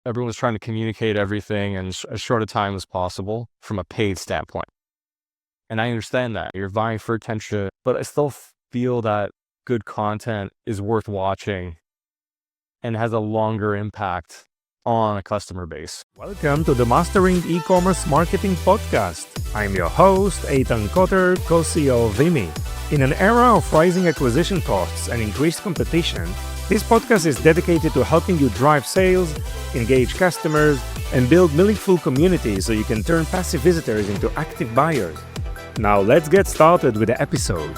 everyone's trying to communicate everything in as short a time as possible from a paid standpoint. And I understand that you're vying for attention, but I still feel that good content is worth watching and has a longer impact on a customer base. Welcome to the Mastering E-commerce Marketing Podcast. I'm your host, Eitan Koter, co-CEO of Vimy. In an era of rising acquisition costs and increased competition, this podcast is dedicated to helping you drive sales, engage customers, and build meaningful communities so you can turn passive visitors into active buyers. Now let's get started with the episode.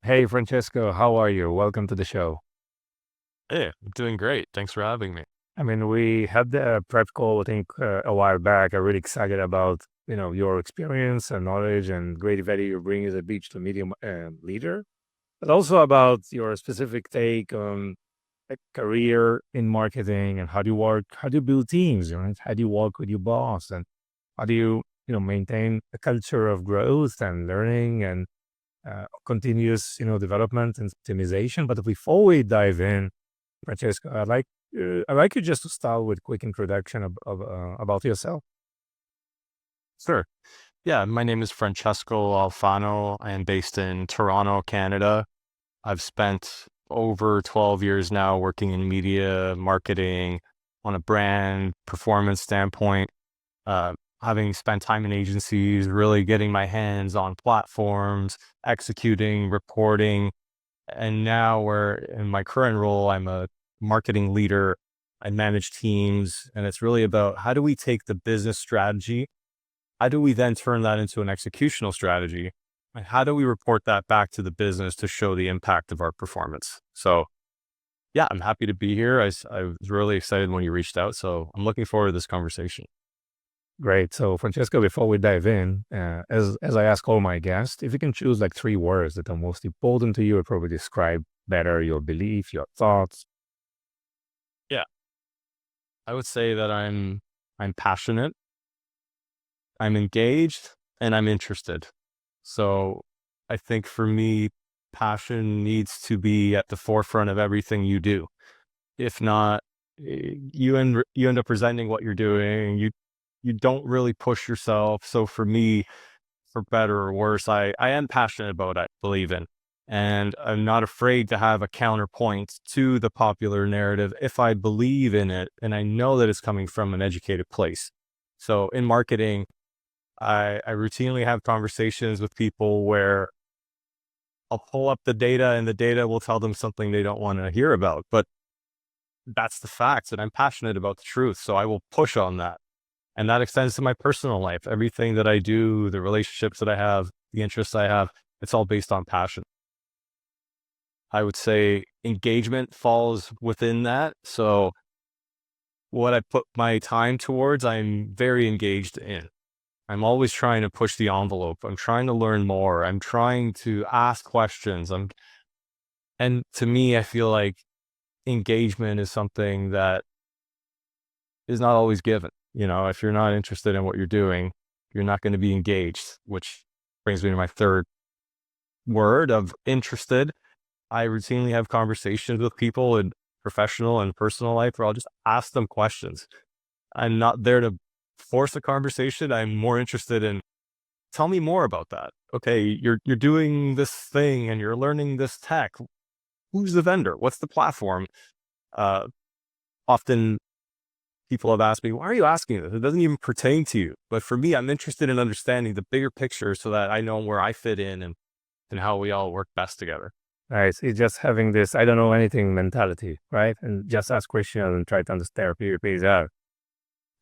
Hey Francesco, how are you? Welcome to the show. Hey, I'm doing great. Thanks for having me. We had the prep call, I think, a while back. I'm really excited about, your experience and knowledge and great value you bring as a beach to medium leader, but also about your specific take on a career in marketing and how do you work, how do you build teams, right? How do you work with your boss, and how do you, maintain a culture of growth and learning and continuous, development and optimization. But before we dive in, Francesco, I'd like you just to start with a quick introduction about yourself. Sure. Yeah, my name is Francesco Alfano. I am based in Toronto, Canada. I've spent over 12 years now working in media marketing on a brand performance standpoint, having spent time in agencies, really getting my hands on platforms, executing, reporting. And now in my current role, I'm a marketing leader. I manage teams, and it's really about how do we take the business strategy? How do we then turn that into an executional strategy? And how do we report that back to the business to show the impact of our performance? So yeah, I'm happy to be here. I was really excited when you reached out. So I'm looking forward to this conversation. Great. So Francesco, before we dive in, as I ask all my guests, if you can choose like 3 words that are most important to you, it probably describe better your belief, your thoughts. Yeah, I would say that I'm passionate, I'm engaged, and I'm interested. So I think for me, passion needs to be at the forefront of everything you do. If not, you end up resenting what you're doing. You don't really push yourself. So for me, for better or worse, I am passionate about what I believe in. And I'm not afraid to have a counterpoint to the popular narrative if I believe in it and I know that it's coming from an educated place. So in marketing, I routinely have conversations with people where I'll pull up the data and the data will tell them something they don't want to hear about. But that's the facts, and I'm passionate about the truth. So I will push on that. And that extends to my personal life. Everything that I do, the relationships that I have, the interests I have, it's all based on passion. I would say engagement falls within that. So what I put my time towards, I'm very engaged in. I'm always trying to push the envelope. I'm trying to learn more. I'm trying to ask questions. And to me, I feel like engagement is something that is not always given. If you're not interested in what you're doing, you're not going to be engaged, which brings me to my third word of interested. I routinely have conversations with people in professional and personal life where I'll just ask them questions. I'm not there to force a conversation. I'm more interested in, tell me more about that. Okay, you're doing this thing and you're learning this tech. Who's the vendor? What's the platform? Often people have asked me, why are you asking this? It doesn't even pertain to you. But for me, I'm interested in understanding the bigger picture so that I know where I fit in and how we all work best together. Right. So it's just having this, I don't know anything mentality, right? And just ask questions and try to understand who it pays out.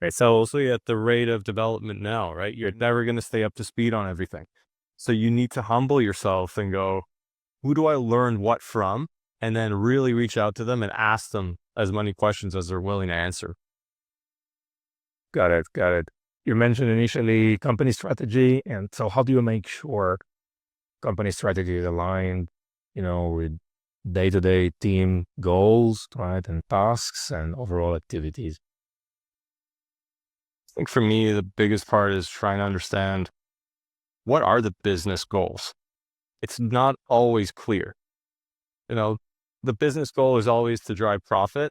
Right. So especially at the rate of development now, right? You're never going to stay up to speed on everything. So you need to humble yourself and go, who do I learn what from? And then really reach out to them and ask them as many questions as they're willing to answer. Got it. You mentioned initially company strategy. And so how do you make sure company strategy is aligned, with day-to-day team goals, right? And tasks and overall activities? I think for me, the biggest part is trying to understand what are the business goals. It's not always clear. The business goal is always to drive profit,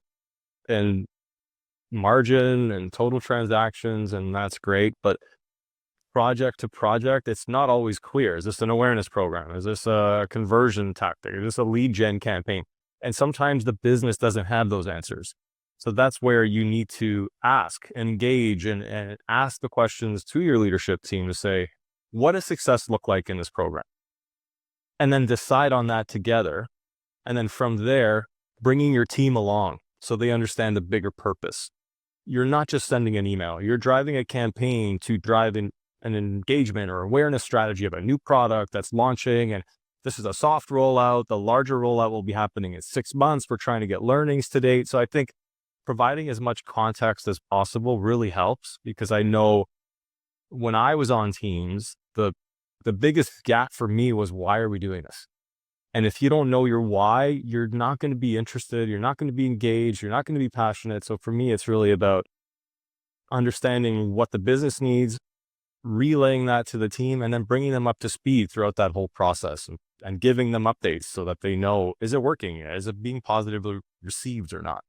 and margin and total transactions, and that's great. But project to project, it's not always clear. Is this an awareness program? Is this a conversion tactic? Is this a lead gen campaign? And sometimes the business doesn't have those answers. So that's where you need to ask, engage, and ask the questions to your leadership team to say, what does success look like in this program? And then decide on that together. And then from there, bringing your team along so they understand the bigger purpose. You're not just sending an email, you're driving a campaign to drive an engagement or awareness strategy of a new product that's launching. And this is a soft rollout. The larger rollout will be happening in 6 months. We're trying to get learnings to date. So I think providing as much context as possible really helps, because I know when I was on teams, the biggest gap for me was, why are we doing this? And if you don't know your why, you're not going to be interested. You're not going to be engaged. You're not going to be passionate. So for me, it's really about understanding what the business needs, relaying that to the team, and then bringing them up to speed throughout that whole process, and giving them updates so that they know, is it working? Is it being positively received or not?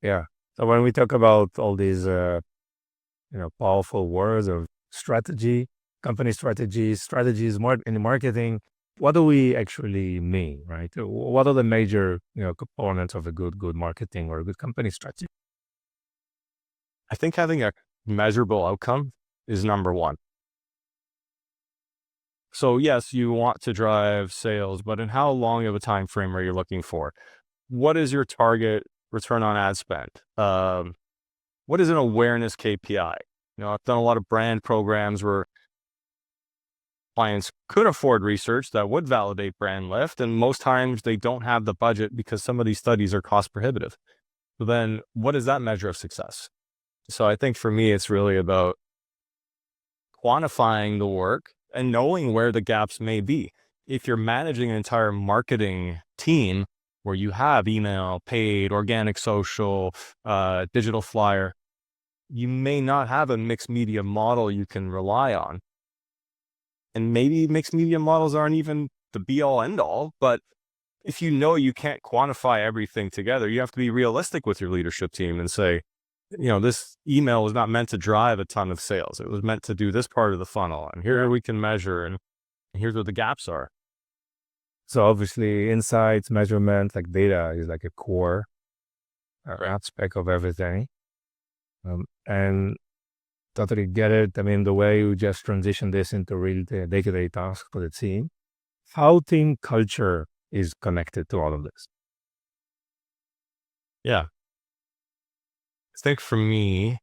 Yeah. So when we talk about all these, powerful words of strategy, company strategies more in marketing, what do we actually mean, right? What are the major, components of a good marketing or a good company strategy? I think having a measurable outcome is number one. So yes, you want to drive sales, but in how long of a time frame are you looking for? What is your target return on ad spend? What is an awareness KPI? I've done a lot of brand programs where clients could afford research that would validate brand lift, and most times they don't have the budget because some of these studies are cost prohibitive. So then what is that measure of success? So I think for me, it's really about quantifying the work and knowing where the gaps may be. If you're managing an entire marketing team where you have email, paid, organic social, digital flyer, you may not have a mixed media model you can rely on. And maybe mixed media models aren't even the be all end all, but if you know you can't quantify everything together, you have to be realistic with your leadership team and say, this email was not meant to drive a ton of sales. It was meant to do this part of the funnel. And here we can measure, and here's where the gaps are. So obviously insights, measurement, like data is like a core aspect of everything. And totally get it. I mean, the way you just transition this into real day-to-day tasks for the team, how team culture is connected to all of this. Yeah. I think for me,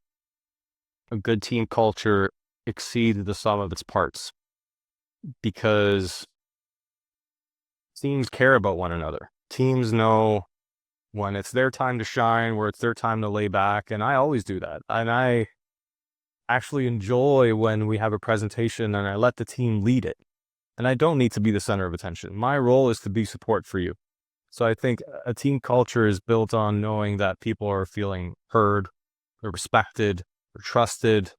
a good team culture exceeds the sum of its parts, because teams care about one another. Teams know when it's their time to shine, where it's their time to lay back. And I always do that. And I actually enjoy when we have a presentation and I let the team lead it. And I don't need to be the center of attention. My role is to be support for you. So I think a team culture is built on knowing that people are feeling heard, or respected, or trusted.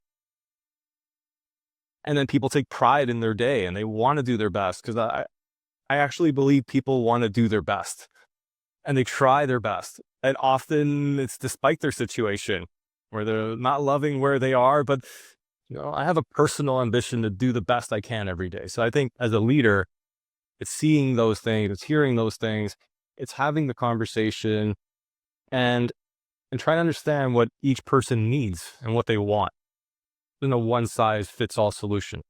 And then people take pride in their day and they want to do their best, because I actually believe people want to do their best and they try their best. And often it's despite their situation, where they're not loving where they are, but I have a personal ambition to do the best I can every day. So I think as a leader, it's seeing those things, it's hearing those things, it's having the conversation, and trying to understand what each person needs and what they want. There's no one size fits all solution.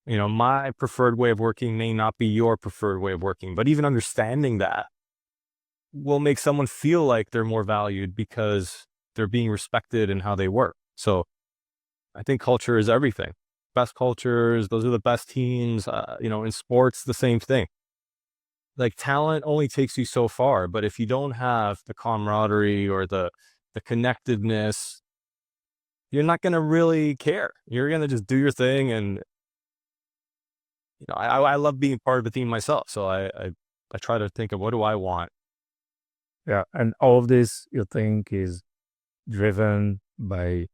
My preferred way of working may not be your preferred way of working, but even understanding that will make someone feel like they're more valued because they're being respected in how they work. So I think culture is everything. Best cultures, those are the best teams. In sports, the same thing. Like, talent only takes you so far, but if you don't have the camaraderie or the connectedness, you're not going to really care. You're going to just do your thing. And I love being part of a team myself. So I try to think of, what do I want? Yeah. And all of this, you think, is driven by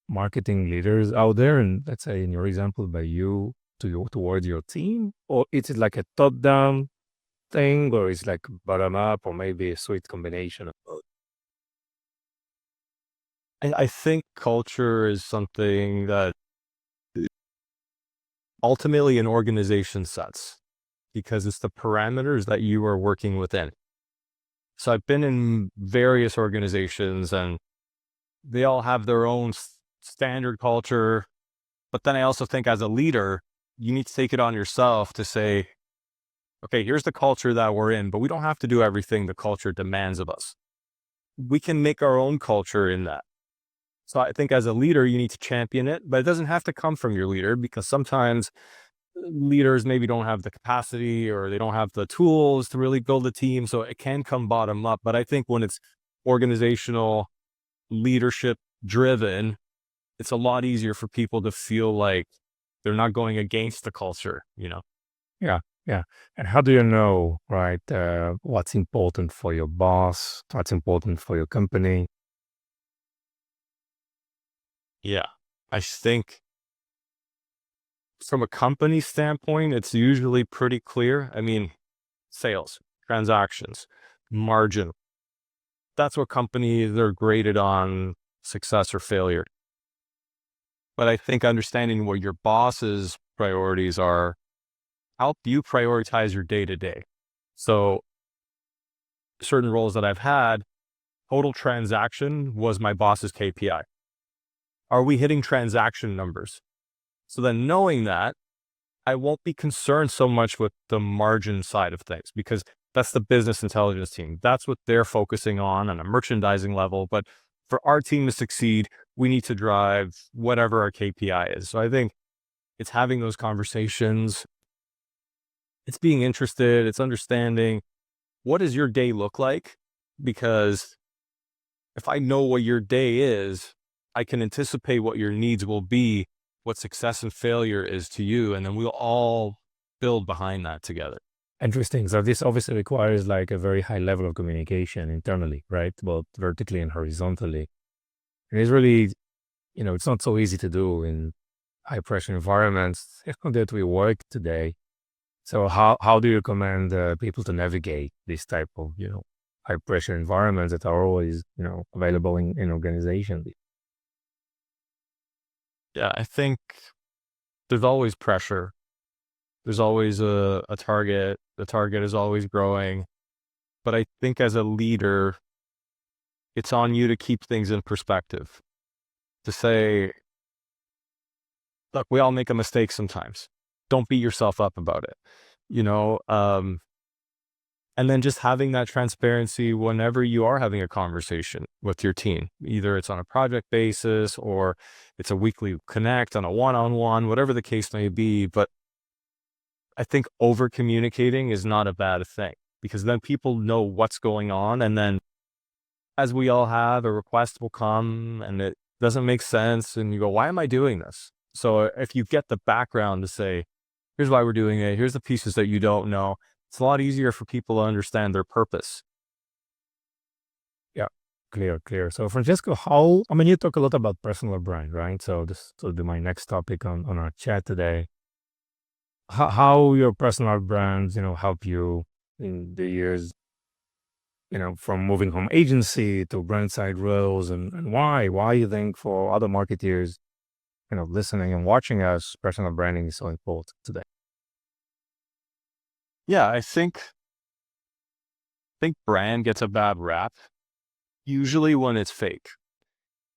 marketing leaders out there, and let's say in your example, by you towards your team, or is it like a top-down thing, or it's like bottom up, or maybe a sweet combination of both? I think culture is something that ultimately an organization sets because it's the parameters that you are working within. So I've been in various organizations and they all have their own standard culture. But then I also think as a leader, you need to take it on yourself to say, okay, here's the culture that we're in, but we don't have to do everything the culture demands of us. We can make our own culture in that. So I think as a leader, you need to champion it, but it doesn't have to come from your leader because sometimes leaders maybe don't have the capacity or they don't have the tools to really build a team. So it can come bottom up. But I think when it's organizational, leadership driven, it's a lot easier for people to feel like they're not going against the culture, you know? Yeah, yeah. And how do you know, right, what's important for your boss, what's important for your company? Yeah. I think from a company standpoint, it's usually pretty clear. I mean, sales, transactions, margin. That's what companies are graded on success or failure. But I think understanding what your boss's priorities are help you prioritize your day to day. So certain roles that I've had, total transaction was my boss's KPI. Are we hitting transaction numbers? So then knowing that, I won't be concerned so much with the margin side of things because that's the business intelligence team. That's what they're focusing on a merchandising level. But for our team to succeed, we need to drive whatever our KPI is. So I think it's having those conversations. It's being interested. It's understanding what does your day look like? Because if I know what your day is, I can anticipate what your needs will be, what success and failure is to you, and then we'll all build behind that together. Interesting. So this obviously requires like a very high level of communication internally, right? Both vertically and horizontally. And it's really, it's not so easy to do in high pressure environments that we work today. So how do you recommend people to navigate this type of, high pressure environments that are always, available in organizations? Yeah, I think there's always pressure. There's always a target. The target is always growing. But I think as a leader, it's on you to keep things in perspective, to say, look, we all make a mistake sometimes. Don't beat yourself up about it. You know, and then just having that transparency whenever you are having a conversation with your team, either it's on a project basis or it's a weekly connect on a one-on-one, whatever the case may be. But I think over communicating is not a bad thing because then people know what's going on. And then as we all have, a request will come and it doesn't make sense. And you go, why am I doing this? So if you get the background to say, here's why we're doing it, here's the pieces that you don't know, it's a lot easier for people to understand their purpose. Yeah, clear. So Francesco, you talk a lot about personal brand, right? So this will be my next topic on our chat today. How your personal brands, help you in the years, from moving from agency to brand side roles, and why you think for other marketeers, listening and watching us, personal branding is so important today. Yeah, I think brand gets a bad rap, usually when it's fake.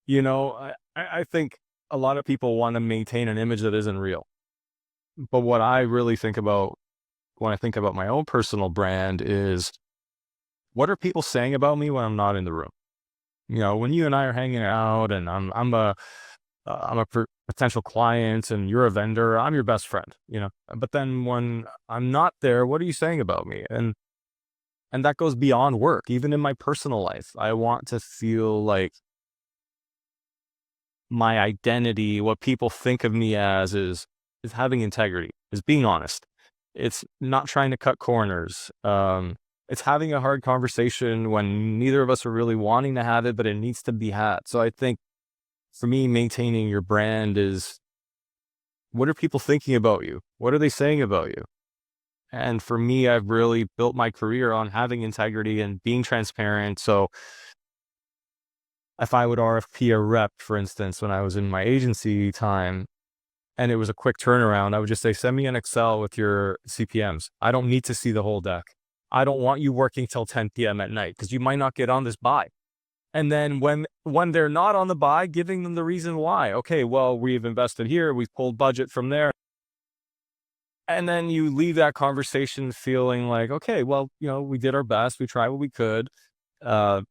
I think a lot of people want to maintain an image that isn't real. But what I really think about when I think about my own personal brand is what are people saying about me when I'm not in the room? When you and I are hanging out and I'm a potential client and you're a vendor, I'm your best friend. But then when I'm not there, what are you saying about me? And that goes beyond work, even in my personal life. I want to feel like my identity, what people think of me as is having integrity, is being honest. It's not trying to cut corners. It's having a hard conversation when neither of us are really wanting to have it, but it needs to be had. So I think for me, maintaining your brand is what are people thinking about you? What are they saying about you? And for me, I've really built my career on having integrity and being transparent. So if I would RFP a rep, for instance, when I was in my agency time, and it was a quick turnaround, I would just say, send me an Excel with your CPMs. I don't need to see the whole deck. I don't want you working till 10 p.m. at night because you might not get on this buy. And then when they're not on the buy, giving them the reason why. Okay, well, we've invested here, we've pulled budget from there. And then you leave that conversation feeling like, okay, well, we did our best, we tried what we could. Uh,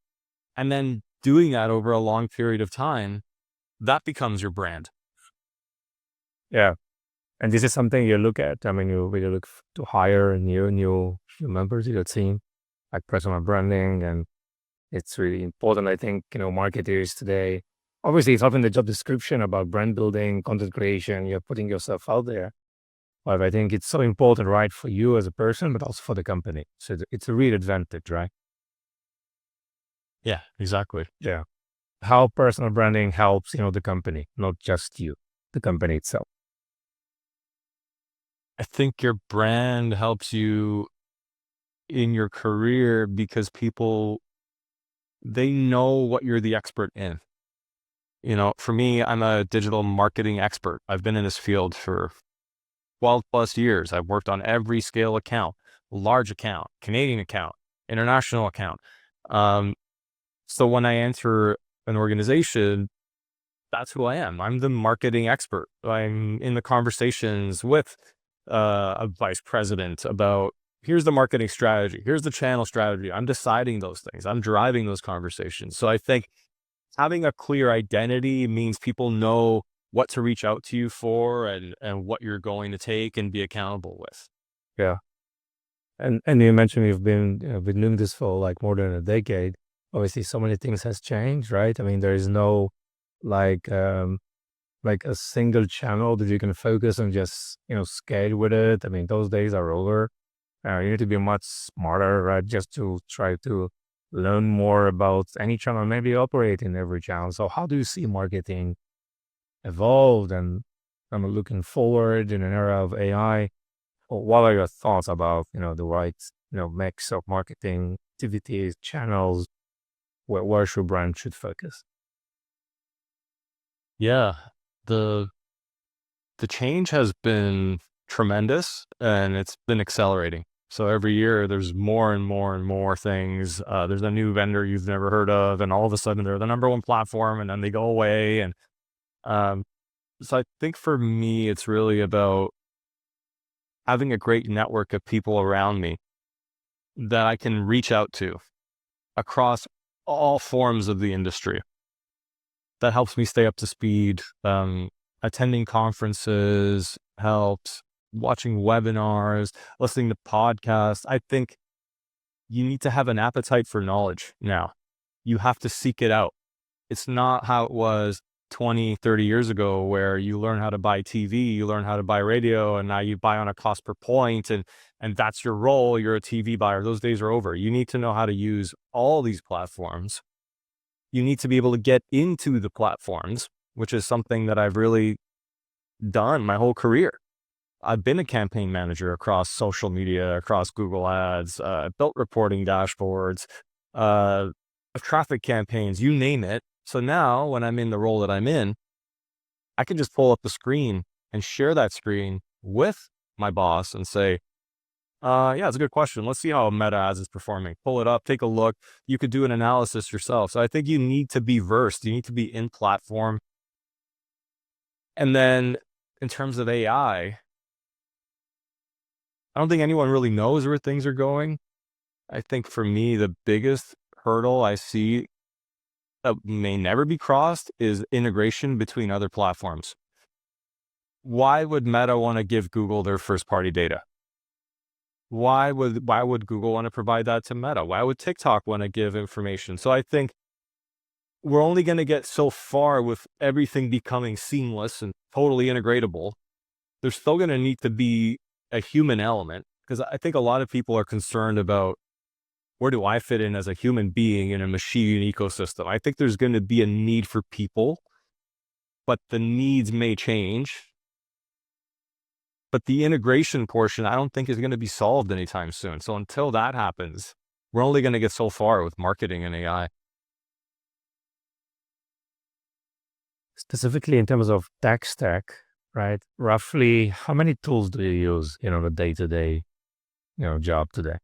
and then doing that over a long period of time, that becomes your brand. Yeah. And this is something you look at. I mean, you really look to hire new members to your team, like personal branding, and it's really important. I think, marketers today, obviously it's often the job description about brand building, content creation, you're putting yourself out there. But I think it's so important, right, for you as a person, but also for the company. So it's a real advantage, right? Yeah, exactly. Yeah. How personal branding helps, the company, not just you, the company itself. I think your brand helps you in your career because people, they know what you're the expert in. For me, I'm a digital marketing expert. I've been in this field for 12 plus years. I've worked on every scale account, large account, Canadian account, international account. So when I enter an organization, that's who I am. I'm the marketing expert. I'm in the conversations with a vice president about, here's the marketing strategy, here's the channel strategy. I'm deciding those things. I'm driving those conversations. So I think having a clear identity means people know what to reach out to you for and what you're going to take and be accountable with. Yeah. And you mentioned you've been doing this for like more than a decade. Obviously, so many things has changed, right? I mean, there is no like like a single channel that you can focus and just scale with it. I mean, those days are over. You need to be much smarter, right? Just to try to learn more about any channel, maybe operate in every channel. So, how do you see marketing evolved and kind of looking forward in an era of AI? What are your thoughts about the right mix of marketing activities, channels, where should brand should focus? Yeah, the the change has been tremendous and it's been accelerating. So every year there's more and more and more things. There's a new vendor you've never heard of, and all of a sudden they're the number one platform, and then they go away. And um, so I think for me, it's really about having a great network of people around me that I can reach out to across all forms of the industry. That helps me stay up to speed. Attending conferences helps, watching webinars, listening to podcasts. I think you need to have an appetite for knowledge now. You have to seek it out. It's not how it was 20, 30 years ago where you learn how to buy TV, you learn how to buy radio, and now you buy on a cost per point, and that's your role. You're a TV buyer. Those days are over. You need to know how to use all these platforms. You need to be able to get into the platforms, which is something that I've really done my whole career. I've been a campaign manager across social media, across Google Ads, built reporting dashboards, uh, traffic campaigns, you name it. So now when I'm in the role that I'm in, I can just pull up the screen and share that screen with my boss and say, yeah, it's a good question. Let's see how Meta Ads is performing. Pull it up, take a look. You could do an analysis yourself. So I think you need to be versed. You need to be in platform. And then in terms of AI, I don't think anyone really knows where things are going. I think for me, the biggest hurdle I see that may never be crossed is integration between other platforms. Why would Meta want to give Google their first party data? Why would Google want to provide that to Meta? Why would TikTok want to give information? So I think we're only going to get so far with everything becoming seamless and totally integratable. There's still going to need to be a human element, because I think a lot of people are concerned about, where do I fit in as a human being in a machine ecosystem? I think there's going to be a need for people, but the needs may change. But the integration portion, I don't think is going to be solved anytime soon. So until that happens, we're only going to get so far with marketing and AI. specifically in terms of tech stack, right? Roughly, how many tools do you use, the day-to-day, job today?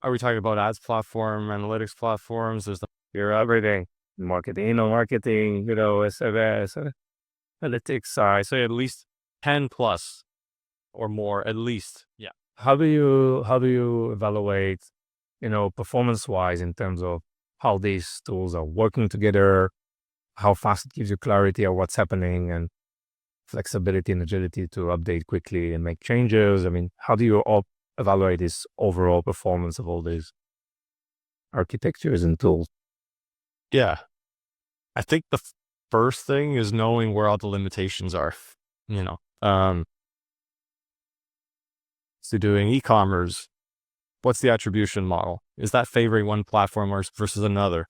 Are we talking about ads platform, analytics platforms? There's the You're everything, marketing, email marketing, SMS, analytics side. say at least 10 plus or more, at least. Yeah. How do you evaluate, performance-wise in terms of how these tools are working together, how fast it gives you clarity of what's happening, and flexibility and agility to update quickly and make changes? I mean, how do you all evaluate this overall performance of all these architectures and tools? Yeah. I think the first thing is knowing where all the limitations are, you know. So doing e-commerce, what's the attribution model? Is that favoring one platform versus another?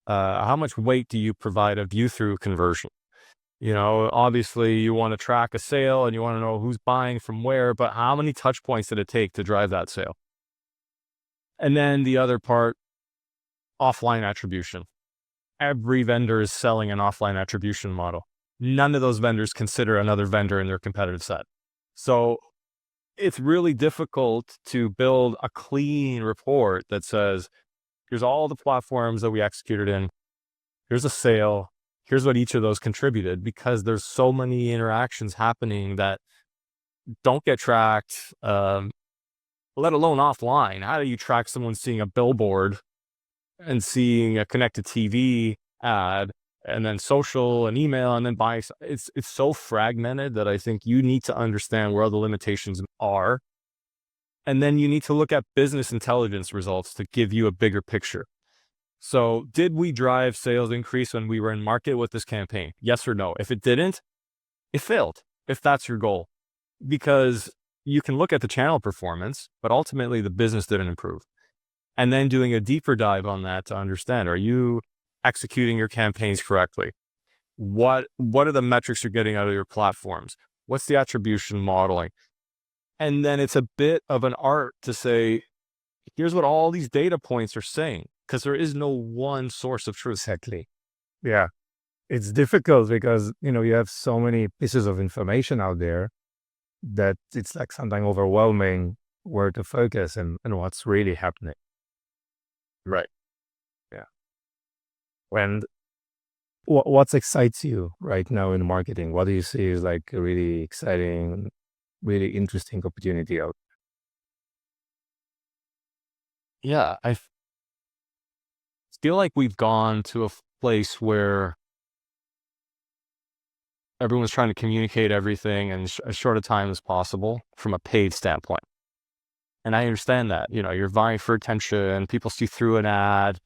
How much weight do you provide a view-through conversion? Obviously you want to track a sale and you want to know who's buying from where, but how many touch points did it take to drive that sale? And then the other part, offline attribution. Every vendor is selling an offline attribution model. None of those vendors consider another vendor in their competitive set. So it's really difficult to build a clean report that says, here's all the platforms that we executed in, here's a sale, here's what each of those contributed, because there's so many interactions happening that don't get tracked, let alone offline. How do you track someone seeing a billboard and seeing a connected TV ad and then social and email and then buying? It's so fragmented that I think you need to understand where all the limitations are. And then you need to look at business intelligence results to give you a bigger picture. So did we drive sales increase when we were in market with this campaign? Yes or no? If it didn't, it failed, if that's your goal. Because you can look at the channel performance, but ultimately the business didn't improve. And then doing a deeper dive on that to understand, are you executing your campaigns correctly? What are the metrics you're getting out of your platforms? What's the attribution modeling? And then it's a bit of an art to say, here's what all these data points are saying, because there is no one source of truth. Exactly. Yeah. It's difficult because, you have so many pieces of information out there that it's like sometimes overwhelming where to focus and what's really happening. Right. Yeah. And what excites you right now in marketing? What do you see is like a really exciting, really interesting opportunity out? Yeah. I feel like we've gone to a place where everyone's trying to communicate everything in as short a time as possible from a paid standpoint. And I understand that, you're vying for attention, people see through an ad,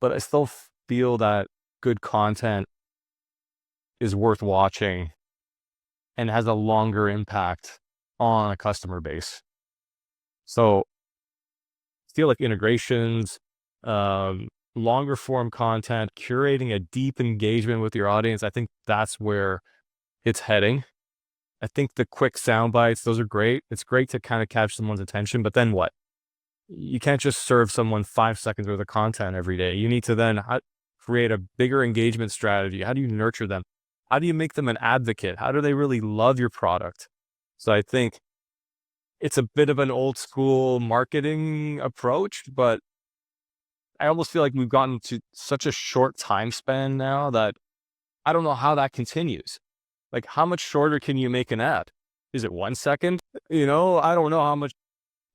but I still feel that good content is worth watching and has a longer impact on a customer base. So I feel like integrations, longer form content, curating a deep engagement with your audience, I think that's where it's heading. I think the quick sound bites, those are great. It's great to kind of catch someone's attention, but then what? You can't just serve someone 5 seconds worth of content every day. You need to then create a bigger engagement strategy. How do you nurture them? How do you make them an advocate? How do they really love your product? So I think it's a bit of an old school marketing approach, but I almost feel like we've gotten to such a short time span now that I don't know how that continues. Like, how much shorter can you make an ad? Is it 1 second? I don't know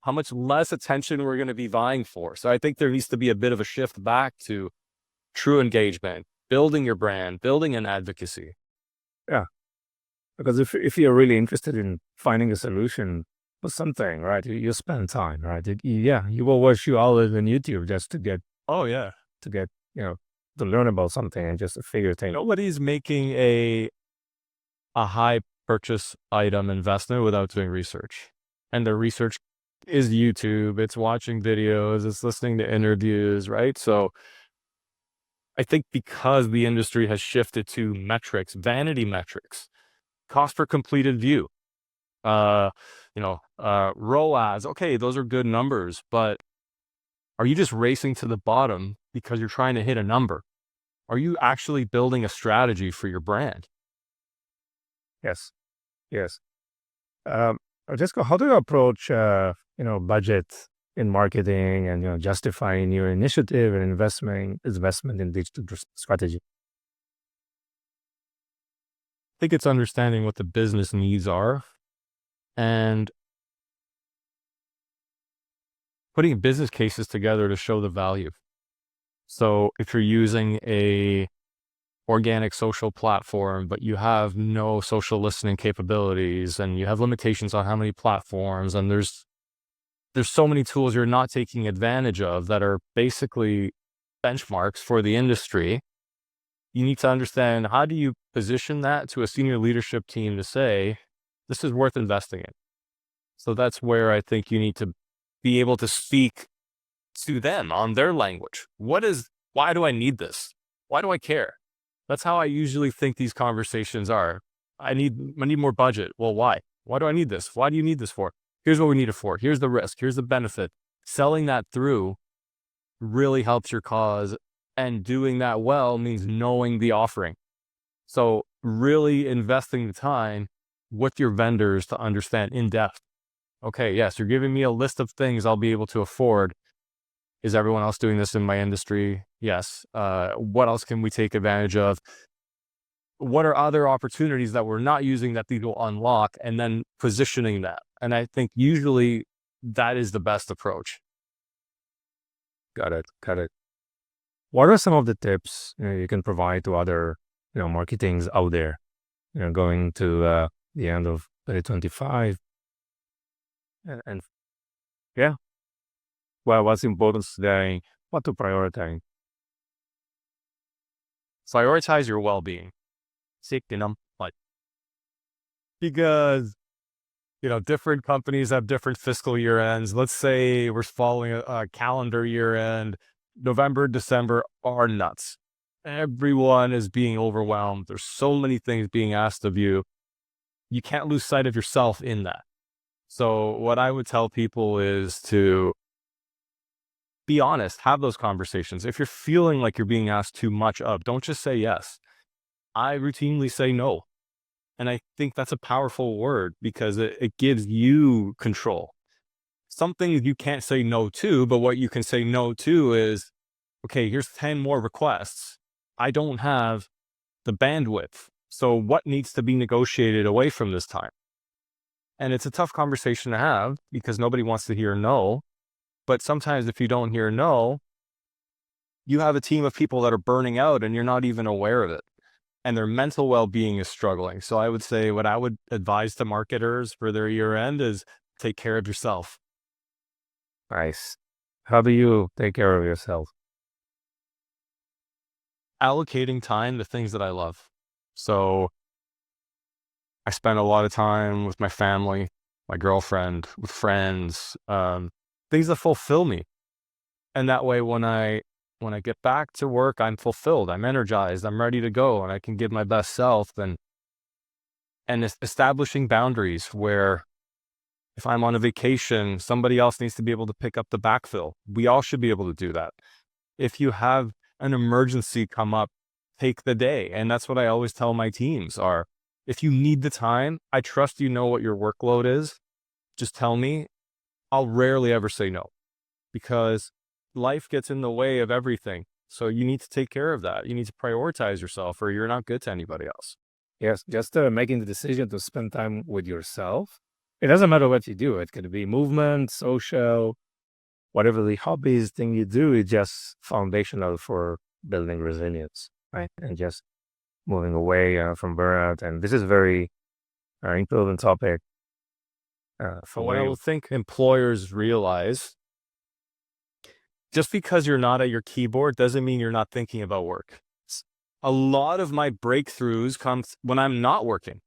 how much less attention we're going to be vying for. So I think there needs to be a bit of a shift back to true engagement, building your brand, building an advocacy. Yeah. Because if you're really interested in finding a solution for something, right, you spend time, right? You will watch you all on YouTube just to get, Oh yeah. to learn about something and just to figure things out. Nobody's making a high purchase item investment without doing research. And the research is YouTube, it's watching videos, it's listening to interviews, right? So I think because the industry has shifted to metrics, vanity metrics, cost per completed view, ROAS, okay, those are good numbers, but are you just racing to the bottom because you're trying to hit a number? Are you actually building a strategy for your brand? Yes. Yes. Francesco, how do you approach, budget in marketing and, justifying your initiative and investment in digital strategy? I think it's understanding what the business needs are and putting business cases together to show the value. So if you're using a organic social platform, but you have no social listening capabilities and you have limitations on how many platforms, and there's so many tools you're not taking advantage of that are basically benchmarks for the industry. You need to understand, how do you position that to a senior leadership team to say, this is worth investing in? So that's where I think you need to be able to speak to them on their language. Why do I need this? Why do I care? That's how I usually think these conversations are. I need more budget. Well, why? Why do I need this? Why do you need this for? Here's what we need it for. Here's the risk. Here's the benefit. Selling that through really helps your cause. And doing that well means knowing the offering. So really investing the time with your vendors to understand in depth. Okay, yes, you're giving me a list of things I'll be able to afford. Is everyone else doing this in my industry? Yes. What else can we take advantage of? What are other opportunities that we're not using that these will unlock, and then positioning that? And I think usually that is the best approach. Got it. Got it. What are some of the tips you can provide to other, marketings out there, going to the end of 2025? And yeah, well, what's important today? What to prioritize? Prioritize your well-being. Like, because different companies have different fiscal year ends. Let's say we're following a calendar year end. November, December are nuts. Everyone is being overwhelmed. There's so many things being asked of you. You can't lose sight of yourself in that. So what I would tell people is to be honest, have those conversations. If you're feeling like you're being asked too much of, don't just say yes. I routinely say no. And I think that's a powerful word because it gives you control. Some things you can't say no to, but what you can say no to is, okay, here's 10 more requests. I don't have the bandwidth. So what needs to be negotiated away from this time? And it's a tough conversation to have because nobody wants to hear no. But sometimes if you don't hear no, you have a team of people that are burning out and you're not even aware of it. And their mental well-being is struggling. So I would say what I would advise to marketers for their year end is take care of yourself. Nice. How do you take care of yourself? Allocating time to things that I love. So I spend a lot of time with my family, my girlfriend, with friends, things that fulfill me. And that way, when I get back to work, I'm fulfilled, I'm energized, I'm ready to go, and I can give my best self. And establishing boundaries where if I'm on a vacation, somebody else needs to be able to pick up the backfill. We all should be able to do that. If you have an emergency come up, take the day. And that's what I always tell my teams are, if you need the time, I trust you know what your workload is. Just tell me. I'll rarely ever say no because life gets in the way of everything. So you need to take care of that. You need to prioritize yourself or you're not good to anybody else. Yes, just making the decision to spend time with yourself. It doesn't matter what you do. It could be movement, social, whatever the hobbies thing you do is just foundational for building resilience, right? And just moving away from burnout. And this is very important topic. For what I will think employers realize, just because you're not at your keyboard doesn't mean you're not thinking about work. A lot of my breakthroughs come when I'm not working.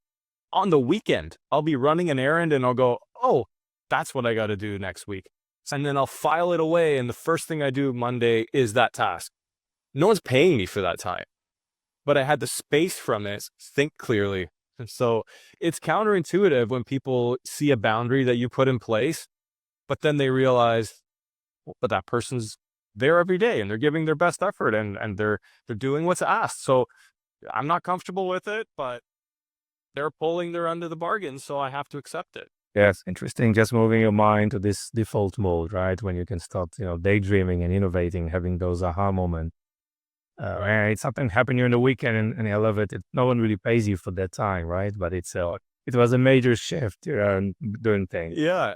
On the weekend, I'll be running an errand and I'll go, oh, that's what I got to do next week. And then I'll file it away. And the first thing I do Monday is that task. No one's paying me for that time, but I had the space from it, think clearly. And so it's counterintuitive when people see a boundary that you put in place, but then they realize, but that person's there every day and they're giving their best effort and they're doing what's asked. So I'm not comfortable with it, but they're pulling their end of the bargain, so I have to accept it. Yes, interesting. Just moving your mind to this default mode, right? When you can start, daydreaming and innovating, having those aha moments. Right. It's something happened during the weekend, and I love it. No one really pays you for that time, right? But it was a major shift doing things. Yeah,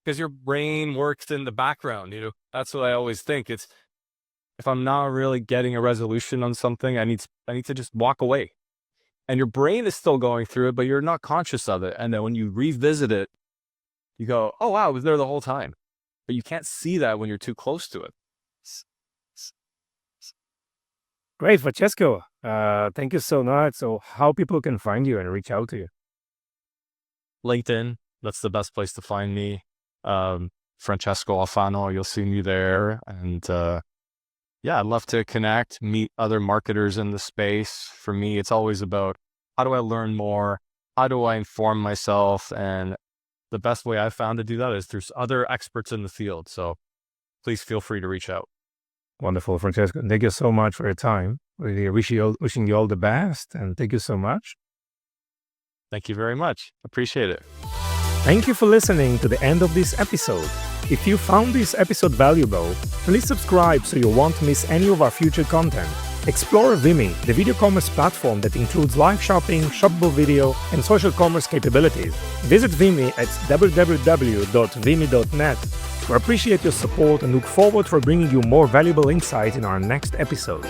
because your brain works in the background. That's what I always think. It's if I'm not really getting a resolution on something, I need to just walk away. And your brain is still going through it, but you're not conscious of it. And then when you revisit it, you go, "Oh wow, I was there the whole time." But you can't see that when you're too close to it. Great, Francesco. Thank you so much. So, how people can find you and reach out to you? LinkedIn, that's the best place to find me. Francesco Alfano, you'll see me there. And yeah, I'd love to connect, meet other marketers in the space. For me, it's always about how do I learn more? How do I inform myself? And the best way I've found to do that is through other experts in the field. So please feel free to reach out. Wonderful, Francesco. Thank you so much for your time. Really wishing you all the best, and thank you so much. Thank you very much. Appreciate it. Thank you for listening to the end of this episode. If you found this episode valuable, please subscribe so you won't miss any of our future content. Explore Vimy, the video commerce platform that includes live shopping, shoppable video, and social commerce capabilities. Visit Vimy at www.vimy.net. We appreciate your support and look forward for bringing you more valuable insight in our next episode.